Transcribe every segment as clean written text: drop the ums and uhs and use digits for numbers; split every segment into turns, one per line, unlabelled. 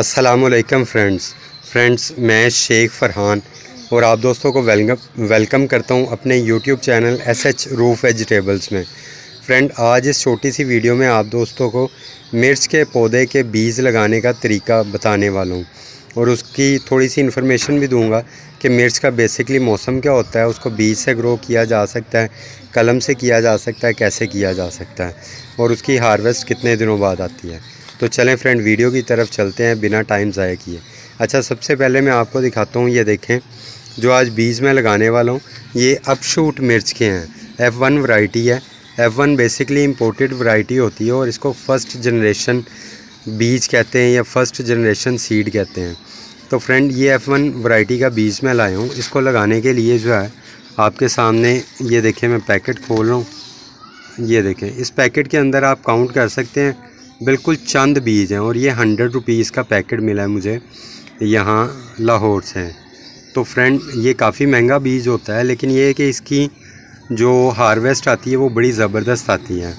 अस्सलामुअलैकुम फ्रेंड्स मैं शेख फ़रहान और आप दोस्तों को वेलकम करता हूं अपने YouTube channel SH roof vegetables में। फ्रेंड, आज इस छोटी सी वीडियो में आप दोस्तों को मिर्च के पौधे के बीज लगाने का तरीका बताने वाला हूं और उसकी थोड़ी सी इन्फॉर्मेशन भी दूंगा कि मिर्च का बेसिकली मौसम क्या होता है, उसको बीज से ग्रो किया जा सकता है, कलम से किया जा सकता है, कैसे किया जा सकता है और उसकी हार्वेस्ट कितने दिनों बाद आती है। तो चलें फ्रेंड, वीडियो की तरफ चलते हैं बिना टाइम ज़ाया किए। अच्छा, सबसे पहले मैं आपको दिखाता हूँ, ये देखें जो आज बीज मैं लगाने वाला हूँ ये अपशूट मिर्च के हैं। F1 वैरायटी है। F1 बेसिकली इंपोर्टेड वैरायटी होती है और इसको फर्स्ट जनरेशन बीज कहते हैं या फर्स्ट जनरेशन सीड कहते हैं। तो फ्रेंड, ये F1 वैरायटी का बीज मैं लाया हूँ। इसको लगाने के लिए जो है आपके सामने ये देखें, मैं पैकेट खोल रहा हूँ। ये देखें, इस पैकेट के अंदर आप काउंट कर सकते हैं बिल्कुल चंद बीज हैं और ये 100 रुपीज़ का पैकेट मिला है मुझे यहाँ लाहौर से। तो फ्रेंड, ये काफ़ी महंगा बीज होता है, लेकिन ये है कि इसकी जो हार्वेस्ट आती है वो बड़ी ज़बरदस्त आती है।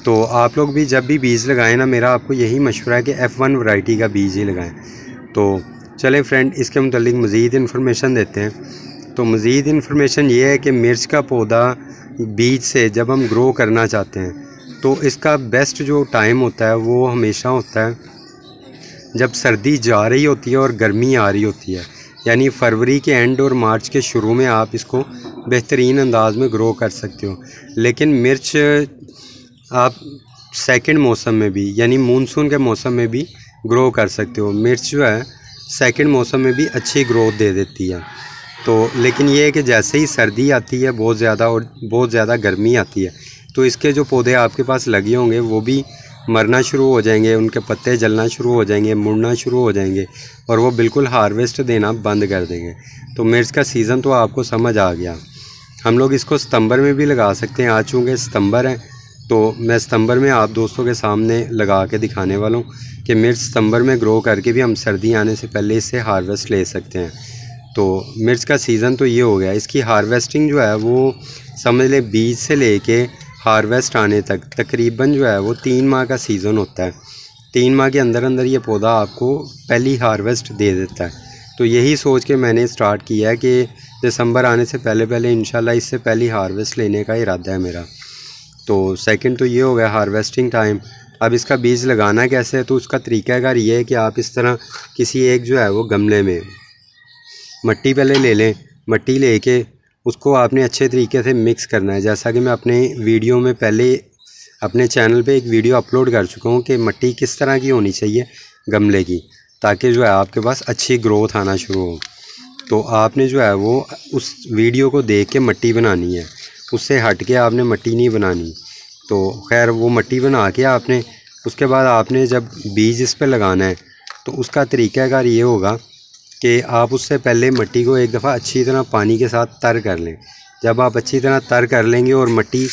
तो आप लोग भी जब भी बीज लगाएं ना, मेरा आपको यही मशवरा है कि F1 वैरायटी का बीज ही लगाएं। तो चलें फ्रेंड, इसके मुतालिक मज़ीद इन्फॉर्मेशन देते हैं। तो मज़ीद इन्फॉर्मेशन ये है कि मिर्च का पौधा बीज से जब हम ग्रो करना चाहते हैं तो इसका बेस्ट जो टाइम होता है वो हमेशा होता है जब सर्दी जा रही होती है और गर्मी आ रही होती है, यानी फरवरी के एंड और मार्च के शुरू में आप इसको बेहतरीन अंदाज में ग्रो कर सकते हो। लेकिन मिर्च आप सेकंड मौसम में भी, यानी मानसून के मौसम में भी ग्रो कर सकते हो। मिर्च जो है सेकंड मौसम में भी अच्छी ग्रोथ दे देती है। तो लेकिन ये है कि जैसे ही सर्दी आती है बहुत ज़्यादा और बहुत ज़्यादा गर्मी आती है तो इसके जो पौधे आपके पास लगे होंगे वो भी मरना शुरू हो जाएंगे, उनके पत्ते जलना शुरू हो जाएंगे, मुड़ना शुरू हो जाएंगे और वो बिल्कुल हार्वेस्ट देना बंद कर देंगे। तो मिर्च का सीज़न तो आपको समझ आ गया। हम लोग इसको सितंबर में भी लगा सकते हैं। आज चूँकि सितंबर है तो मैं सितंबर में आप दोस्तों के सामने लगा के दिखाने वाला हूँ कि मिर्च सितंबर में ग्रो करके भी हम सर्दी आने से पहले इससे हार्वेस्ट ले सकते हैं। तो मिर्च का सीज़न तो ये हो गया। इसकी हार्वेस्टिंग जो है वो समझ लें बीज से लेके हार्वेस्ट आने तक तकरीबन जो है वो 3 माह का सीज़न होता है। 3 माह के अंदर अंदर ये पौधा आपको पहली हार्वेस्ट दे देता है। तो यही सोच के मैंने स्टार्ट किया है कि दिसंबर आने से पहले इंशाल्लाह इससे पहली हार्वेस्ट लेने का इरादा है मेरा। तो सेकंड तो ये हो गया हार्वेस्टिंग टाइम। अब इसका बीज लगाना कैसे है, तो उसका तरीक़ाकार ये है कि आप इस तरह किसी एक जो है वो गमले में मट्टी पहले ले लें। मट्टी लेके उसको आपने अच्छे तरीके से मिक्स करना है। जैसा कि मैं अपने वीडियो में पहले अपने चैनल पे एक वीडियो अपलोड कर चुका हूँ कि मट्टी किस तरह की होनी चाहिए गमले की, ताकि जो है आपके पास अच्छी ग्रोथ आना शुरू हो। तो आपने जो है वो उस वीडियो को देख के मट्टी बनानी है, उससे हट के आपने मट्टी नहीं बनानी। तो खैर, वो मट्टी बना के आपने उसके बाद आपने जब बीज इस पर लगाना है तो उसका तरीक़ाकार ये होगा कि आप उससे पहले मट्टी को एक दफ़ा अच्छी तरह पानी के साथ तर कर लें। जब आप अच्छी तरह तर कर लेंगे और मट्टी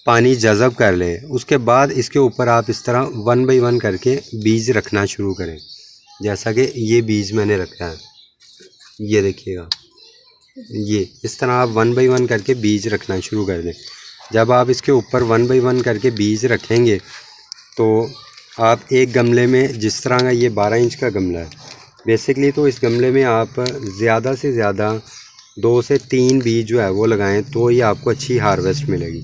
पानी जज़ब कर ले, उसके बाद इसके ऊपर आप इस तरह 1 बाई 1 करके बीज रखना शुरू करें। जैसा कि ये बीज मैंने रखा है, ये देखिएगा, ये इस तरह आप 1 बाई 1 करके बीज रखना शुरू कर दें। जब आप इसके ऊपर 1 बाई 1 करके बीज रखेंगे तो आप एक गमले में, जिस तरह का ये 12 इंच का गमला है बेसिकली, तो इस गमले में आप ज़्यादा से ज़्यादा 2 से 3 बीज जो है वो लगाएं तो ही आपको अच्छी हार्वेस्ट मिलेगी।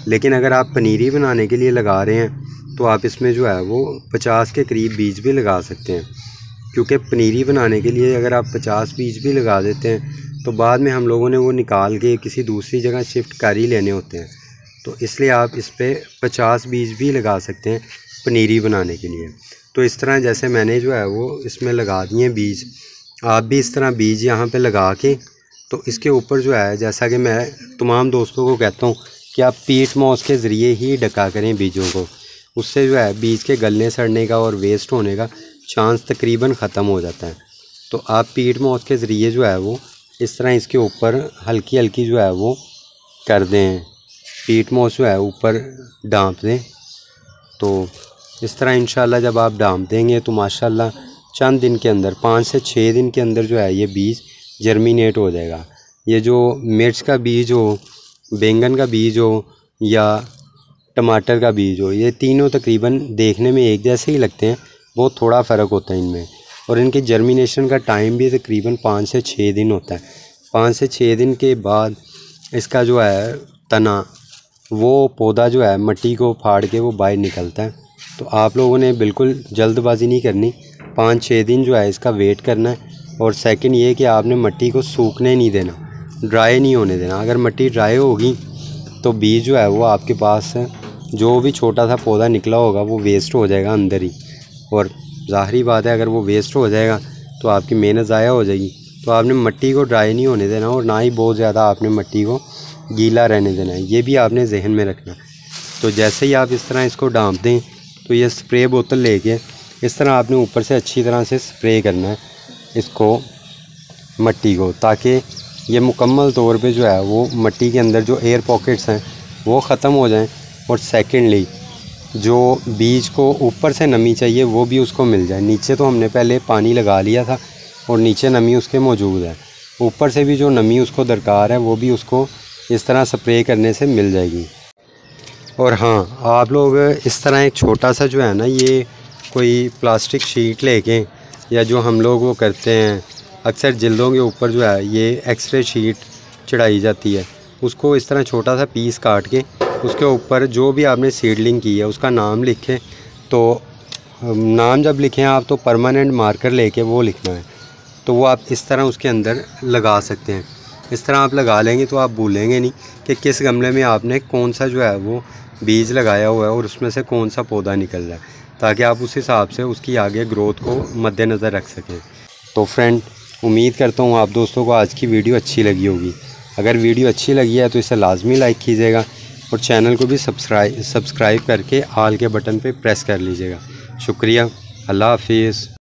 लेकिन अगर आप पनीरी बनाने के लिए लगा रहे हैं तो आप इसमें जो है वो 50 के करीब बीज भी लगा सकते हैं, क्योंकि पनीरी बनाने के लिए अगर आप 50 बीज भी लगा देते हैं तो बाद में हम लोगों ने वो निकाल के किसी दूसरी जगह शिफ्ट कर ही लेने होते हैं। तो इसलिए आप इस पर 50 बीज भी लगा सकते हैं पनीरी बनाने के लिए। तो इस तरह जैसे मैंने जो है वो इसमें लगा दिए बीज, आप भी इस तरह बीज यहाँ पे लगा के तो इसके ऊपर जो है, जैसा कि मैं तमाम दोस्तों को कहता हूँ कि आप पीट मॉस के ज़रिए ही ढका करें बीजों को। उससे जो है बीज के गलने सड़ने का और वेस्ट होने का चांस तकरीबन ख़त्म हो जाता है। तो आप पीट मॉस के ज़रिए जो है वो इस तरह इसके ऊपर हल्की हल्की जो है वो कर दें, पीट मॉस जो है ऊपर डांप दें। तो इस तरह इंशाल्लाह जब आप डांप देंगे तो माशाल्लाह चंद दिन के अंदर, 5 से 6 दिन के अंदर जो है ये बीज जर्मिनेट हो जाएगा। ये जो मिर्च का बीज हो, बैंगन का बीज हो या टमाटर का बीज हो, ये तीनों तकरीबन देखने में एक जैसे ही लगते हैं, बहुत थोड़ा फ़र्क होता है इनमें। और इनकी जर्मिनेशन का टाइम भी तकरीबन 5 से 6 दिन होता है। 5 से 6 दिन के बाद इसका जो है तना, वो पौधा जो है मिट्टी को फाड़ के वो बाहर निकलता है। तो आप लोगों ने बिल्कुल जल्दबाजी नहीं करनी, 5-6 दिन जो है इसका वेट करना है। और सेकंड ये कि आपने मिट्टी को सूखने नहीं देना, ड्राई नहीं होने देना। अगर मिट्टी ड्राई होगी तो बीज जो है वो आपके पास जो भी छोटा सा पौधा निकला होगा वो वेस्ट हो जाएगा अंदर ही। और ज़ाहिरी बात है अगर वो वेस्ट हो जाएगा तो आपकी मेहनत ज़ाया हो जाएगी। तो आपने मिट्टी को ड्राई नहीं होने देना और ना ही बहुत ज़्यादा आपने मिट्टी को गीला रहने देना है, ये भी आपने जहन में रखना। तो जैसे ही आप इस तरह इसको डांप दें तो ये स्प्रे बोतल लेके इस तरह आपने ऊपर से अच्छी तरह से स्प्रे करना है इसको मिट्टी को, ताकि ये मुकम्मल तौर पे जो है वो मिट्टी के अंदर जो एयर पॉकेट्स हैं वो ख़त्म हो जाएं। और सेकेंडली जो बीज को ऊपर से नमी चाहिए वो भी उसको मिल जाए। नीचे तो हमने पहले पानी लगा लिया था और नीचे नमी उसके मौजूद है, ऊपर से भी जो नमी उसको दरकार है वो भी उसको इस तरह स्प्रे करने से मिल जाएगी। और हाँ, आप लोग इस तरह एक छोटा सा जो है ना, ये कोई प्लास्टिक शीट लेके, या जो हम लोग वो करते हैं अक्सर जिल्दों के ऊपर जो है ये एक्सरे शीट चढ़ाई जाती है, उसको इस तरह छोटा सा पीस काट के उसके ऊपर जो भी आपने सीडलिंग की है उसका नाम लिखें। तो नाम जब लिखें आप तो परमानेंट मार्कर लेके वो लिखना है, तो वो आप इस तरह उसके अंदर लगा सकते हैं। इस तरह आप लगा लेंगे तो आप भूलेंगे नहीं कि किस गमले में आपने कौन सा जो है वो बीज लगाया हुआ है और उसमें से कौन सा पौधा निकल रहा है, ताकि आप उस हिसाब से उसकी आगे ग्रोथ को मद्देनज़र रख सकें। तो फ्रेंड, उम्मीद करता हूँ आप दोस्तों को आज की वीडियो अच्छी लगी होगी। अगर वीडियो अच्छी लगी है तो इसे लाजमी लाइक कीजिएगा और चैनल को भी सब्सक्राइब करके आल के बटन पे प्रेस कर लीजिएगा। शुक्रिया। अल्लाह हाफिज़।